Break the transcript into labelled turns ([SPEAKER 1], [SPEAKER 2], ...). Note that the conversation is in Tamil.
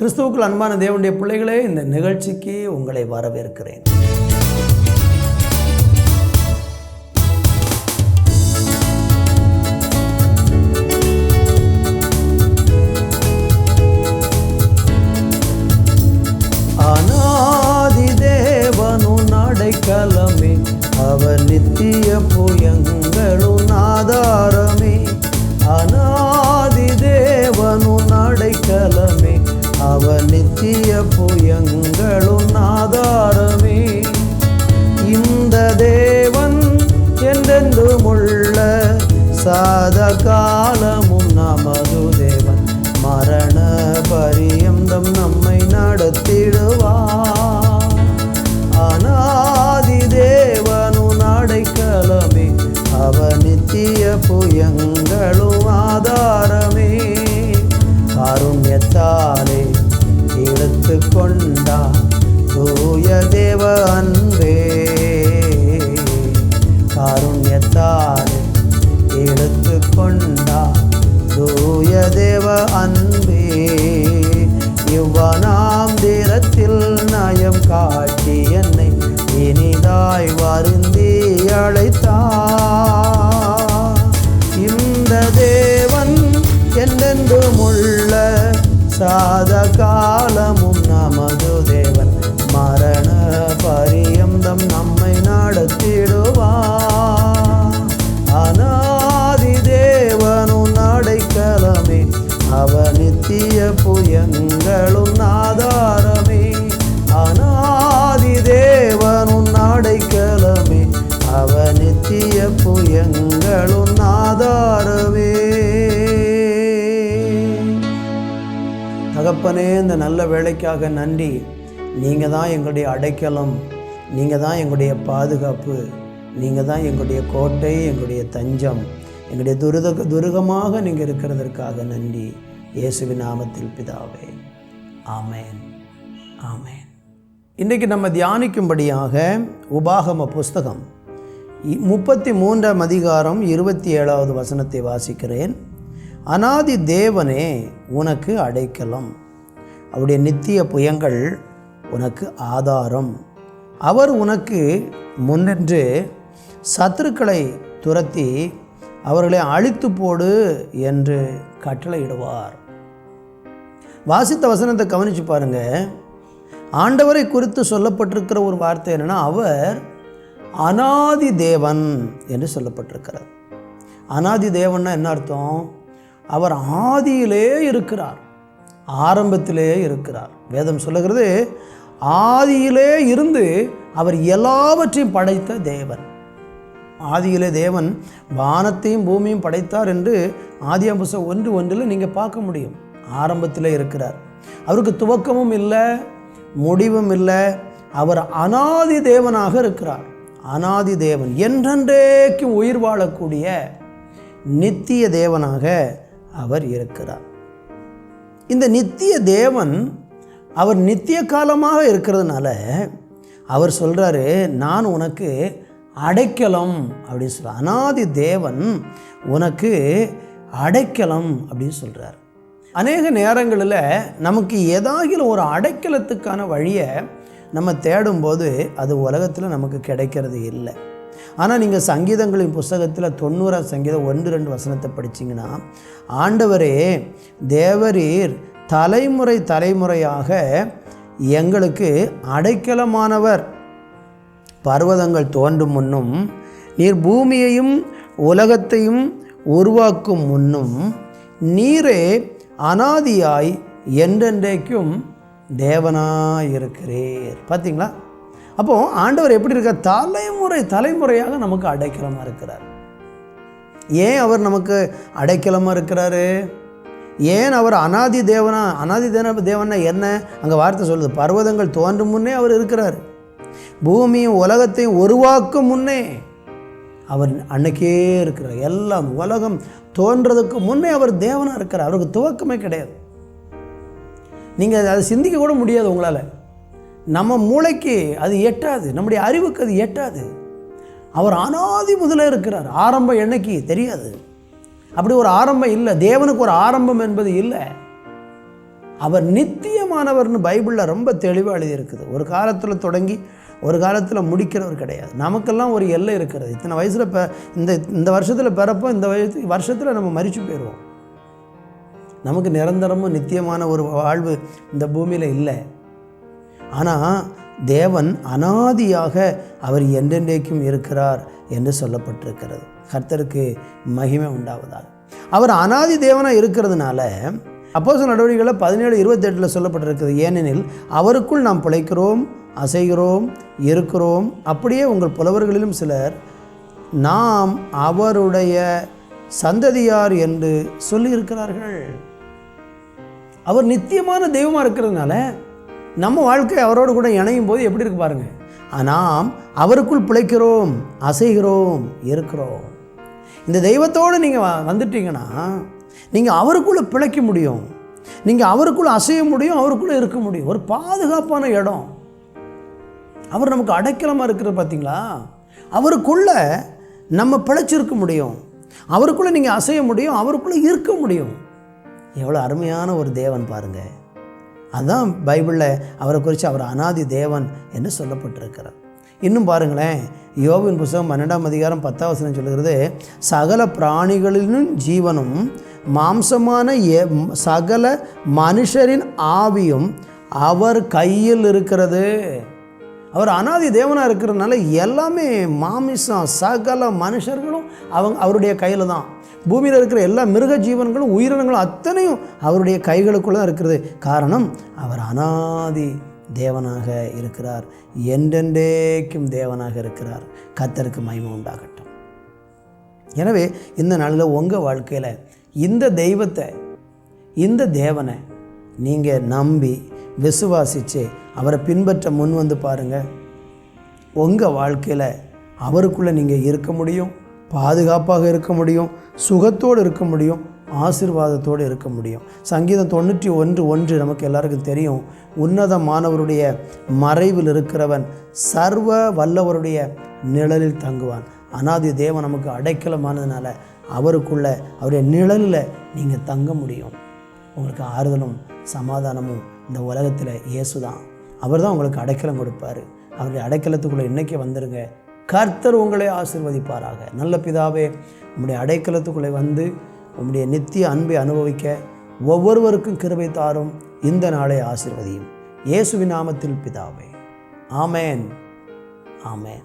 [SPEAKER 1] கிறிஸ்துவுக்குள் அன்பான தேவனுடைய பிள்ளைகளே, இந்த நிகழ்ச்சிக்கு உங்களை வரவேற்கிறேன். அநாதி தேவனு அடைக்கலமே, அவர் நித்திய புயங்களு ஆதாரமே. அநாதி தேவனு அடைக்கலமே, அவர் நித்திய புயங்களு ஆதாரமே. இந்த தேவன் என்றென்றுமுள்ள சாத காலமும் நமது தேவன், மரண பரியந்தம் நம்மை நடத்திடுவார். அநாதி தேவனு அடைக்கலமே, அவர் நித்திய புயங்களு ஆதாரமே. காருண்யத்தாலே எடுத்து கொண்டார் தூய தேவ அன்பே. காருண்யத்தாலே எடுத்து கொண்டார் தூய தேவ அன்பே. இவ்வனாம் தீரத்தில் நயம் காட்டி என்னை இனிதாய் வருந்தி அழைத்தார். இந்த தேவன் என்றென்றுமுள்ள சாத காலமும் நமது தேவன், மரண பரியந்தம் நம்மை நடத்திடுவார். அநாதி தேவனு அடைக்கலமே, அவர் நித்திய புயங்களு ஆதாரமே. அநாதி தேவனு அடைக்கலமே, அவர் நித்திய புயங்களு ஆதாரமே. தகப்பனே, இந்த நல்ல வேலைக்காக நன்றி. நீங்கள் தான் எங்களுடைய அடைக்கலம், நீங்கள் தான் எங்களுடைய பாதுகாப்பு, நீங்கள் தான் எங்களுடைய கோட்டை, எங்களுடைய தஞ்சம், எங்களுடைய துருகமாக நீங்கள் இருக்கிறதற்காக நன்றி. இயேசுவின் நாமத்தில் பிதாவே, ஆமேன், ஆமேன். இன்றைக்கு நம்ம தியானிக்கும்படியாக உபாகம புஸ்தகம் 33ஆம் அதிகாரம் 27வது வசனத்தை வாசிக்கிறேன். அநாதி தேவனே உனக்கு அடைக்கலம், அவருடைய நித்திய புயங்கள் உனக்கு ஆதாரம். அவர் உனக்கு முன்னின்று சத்துருக்களை துரத்தி அவர்களை அழித்து போடு என்று கட்டளையிடுவார். வாசித்த வசனத்தை கவனித்து பாருங்க. ஆண்டவரை குறித்து சொல்லப்பட்டிருக்கிற ஒரு வார்த்தை என்னன்னா, அவர் அநாதி தேவன் என்று சொல்லப்பட்டிருக்கிறார். அநாதி தேவன்னா என்ன அர்த்தம்? அவர் ஆதியிலே இருக்கிறார், ஆரம்பத்திலே இருக்கிறார். வேதம் சொல்லுகிறது, ஆதியிலே இருந்து அவர் எல்லாவற்றையும் படைத்த தேவன். ஆதியிலே தேவன் வானத்தையும் பூமியும் படைத்தார் என்று ஆதியாகமம் புஸ்தகம் 1:1 நீங்கள் பார்க்க முடியும். ஆரம்பத்திலே இருக்கிறார், அவருக்கு துவக்கமும் இல்லை முடிவும் இல்லை. அவர் அநாதி தேவனாக இருக்கிறார். அநாதி தேவன், என்றென்றைக்கும் உயிர் வாழக்கூடிய நித்திய தேவனாக அவர் இருக்கிறார். இந்த நித்திய தேவன் அவர் நித்திய காலமாக இருக்கிறதுனால அவர் சொல்கிறாரு, நான் உனக்கு அடைக்கலம் அப்படின்னு சொல்கிறார். அநாதி தேவன் உனக்கு அடைக்கலம் அப்படின்னு சொல்கிறார். அநேக நேரங்களில் நமக்கு ஏதாகிலும் ஒரு அடைக்கலத்துக்கான வழியை நம்ம தேடும்போது அது உலகத்தில் நமக்கு கிடைக்கிறது இல்லை. ஆனால் நீங்கள் சங்கீதங்களின் புஸ்தகத்தில் 90ஆம் சங்கீதம் 1-2 வசனத்தை படிச்சிங்கன்னா, ஆண்டவரே தேவரீர் தலைமுறை தலைமுறையாக எங்களுக்கு அடைக்கலமானவர். பர்வதங்கள் தோன்றும் முன்னும் நீர் பூமியையும் உலகத்தையும் உருவாக்கும் முன்னும் நீரே அநாதியாய் என்றென்றைக்கும் தேவனாய் இருக்கிறீர். பார்த்தீங்களா? அப்போது ஆண்டவர் எப்படி இருக்கார்? தலைமுறை தலைமுறையாக நமக்கு அடைக்கலமாக இருக்கிறார். ஏன் அவர் நமக்கு அடைக்கலமாக இருக்கிறாரு? ஏன் அவர் அநாதி தேவனா? அநாதி தேவனா என்ன? அங்கே வார்த்தை சொல்லுது, பர்வதங்கள் தோன்றும் முன்னே அவர் இருக்கிறார், பூமியும் உலகத்தையும் உருவாக்கும் முன்னே அவர் அன்னைக்கே இருக்கிறார். எல்லாம் உலகம் தோன்றதுக்கு முன்னே அவர் தேவனாக இருக்கிறார். அவருக்கு துவக்கமே கிடையாது. நீங்கள் அதை சிந்திக்க கூட முடியாது உங்களால். நம்ம மூளைக்கு அது எட்டாது, நம்முடைய அறிவுக்கு அது எட்டாது. அவர் அநாதி முதலே இருக்கிறார். ஆரம்பம் என்னைக்கு தெரியாது. அப்படி ஒரு ஆரம்பம் இல்லை. தேவனுக்கு ஒரு ஆரம்பம் என்பது இல்லை. அவர் நித்தியமானவர்னு பைபிளில் ரொம்ப தெளிவாக எழுதியிருக்குது. ஒரு காலத்தில் தொடங்கி ஒரு காலத்தில் முடிக்கிறவர் கிடையாது. நமக்கெல்லாம் ஒரு எல்லை இருக்கிறது. இத்தனை வயசில் இந்த வருஷத்தில் பிறப்போம், இந்த வருஷத்தில் நம்ம மரிச்சு போயிடுவோம். நமக்கு நிரந்தரமும் நித்தியமான ஒரு வாழ்வு இந்த பூமியில் இல்லை. ஆனால் தேவன் அனாதியாக அவர் என்றென்றைக்கும் இருக்கிறார் என்று சொல்லப்பட்டிருக்கிறது. கர்த்தருக்கு மகிமை உண்டாவதாக. அவர் அனாதி தேவனாக இருக்கிறதுனால அப்போஸ்தலர் நடவடிக்கைகளில் 17:28 சொல்லப்பட்டிருக்கிறது. ஏனெனில் அவருக்குள் நாம் பிழைக்கிறோம், அசைகிறோம், இருக்கிறோம். அப்படியே உங்கள் புலவர்களிலும் சிலர் நாம் அவருடைய சந்ததியார் என்று சொல்லியிருக்கிறார்கள். அவர் நித்தியமான தெய்வமாக இருக்கிறதுனால நம்ம வாழ்க்கை அவரோடு கூட இணையும் போது எப்படி இருக்கு பாருங்க. நாம் அவருக்குள் பிழைக்கிறோம், அசைகிறோம், இருக்கிறோம். இந்த தெய்வத்தோடு நீங்கள் வந்துட்டீங்கன்னா நீங்கள் அவருக்குள்ளே பிழைக்க முடியும், நீங்கள் அவருக்குள்ளே அசைய முடியும், அவருக்குள்ளே இருக்க முடியும். ஒரு பாதுகாப்பான இடம். அவர் நமக்கு அடைக்கலமாக இருக்கிறது பார்த்தீங்களா? அவருக்குள்ளே நம்ம பிழைச்சிருக்க முடியும், அவருக்குள்ளே நீங்கள் அசைய முடியும், அவருக்குள்ளே இருக்க முடியும். எவ்வளோ அருமையான ஒரு தேவன் பாருங்கள். அதுதான் பைபிளில் அவரை குறித்து அவர் அனாதி தேவன் என்று சொல்லப்பட்டிருக்கிறார். இன்னும் பாருங்களேன், யோபின் புத்தகம் 12:10 சொல்லுகிறது, சகல பிராணிகளிலும் ஜீவனும் மாம்சமான சகல மனுஷரின் ஆவியும் அவர் கையில் இருக்கிறது. அவர் அனாதி தேவனாக இருக்கிறதுனால எல்லாமே மாமிசம், சகல மனுஷர்களும் அவருடைய கையில் தான். பூமியில் இருக்கிற எல்லா மிருக ஜீவன்களும் உயிரினங்களும் அத்தனையும் அவருடைய கைகளுக்குள்ள தான் இருக்கிறது. காரணம், அவர் அனாதி தேவனாக இருக்கிறார், என்றென்றைக்கும் தேவனாக இருக்கிறார். கர்த்தருக்கு மகிமை உண்டாகட்டும். எனவே இந்த நாளில் உங்கள் வாழ்க்கையில் இந்த தெய்வத்தை, இந்த தேவனை நீங்கள் நம்பி விசுவாசித்து அவரை பின்பற்ற முன் வந்து பாருங்கள். உங்கள் வாழ்க்கையில் அவருக்குள்ளே நீங்கள் இருக்க முடியும், பாதுகாப்பாக இருக்க முடியும், சுகத்தோடு இருக்க முடியும், ஆசீர்வாதத்தோடு இருக்க முடியும். சங்கீதம் 91:1 நமக்கு எல்லாருக்கும் தெரியும். உன்னதமானவருடைய மறைவில் இருக்கிறவன் சர்வ வல்லவருடைய நிழலில் தங்குவான். அனாதி தேவன் நமக்கு அடைக்கலமானதுனால அவருக்குள்ள அவருடைய நிழலில் நீங்கள் தங்க முடியும். உங்களுக்கு ஆறுதலும் சமாதானமும் இந்த உலகத்தில் இயேசு தான். அவர் தான் உங்களுக்கு அடைக்கலம் கொடுப்பார். அவருடைய அடைக்கலத்துக்குள்ளே இன்றைக்கி வந்துடுங்க. கர்த்தர் உங்களை ஆசீர்வதிப்பாராக. நல்ல பிதாவே, உம்முடைய அடைக்கலத்துக்குள்ளே வந்து உம்முடைய நித்திய அன்பை அனுபவிக்க ஒவ்வொருவருக்கும் கிருபை தாரும். இந்த நாளை ஆசீர்வதியும். இயேசுவின் நாமத்தில் பிதாவே, ஆமேன், ஆமேன்.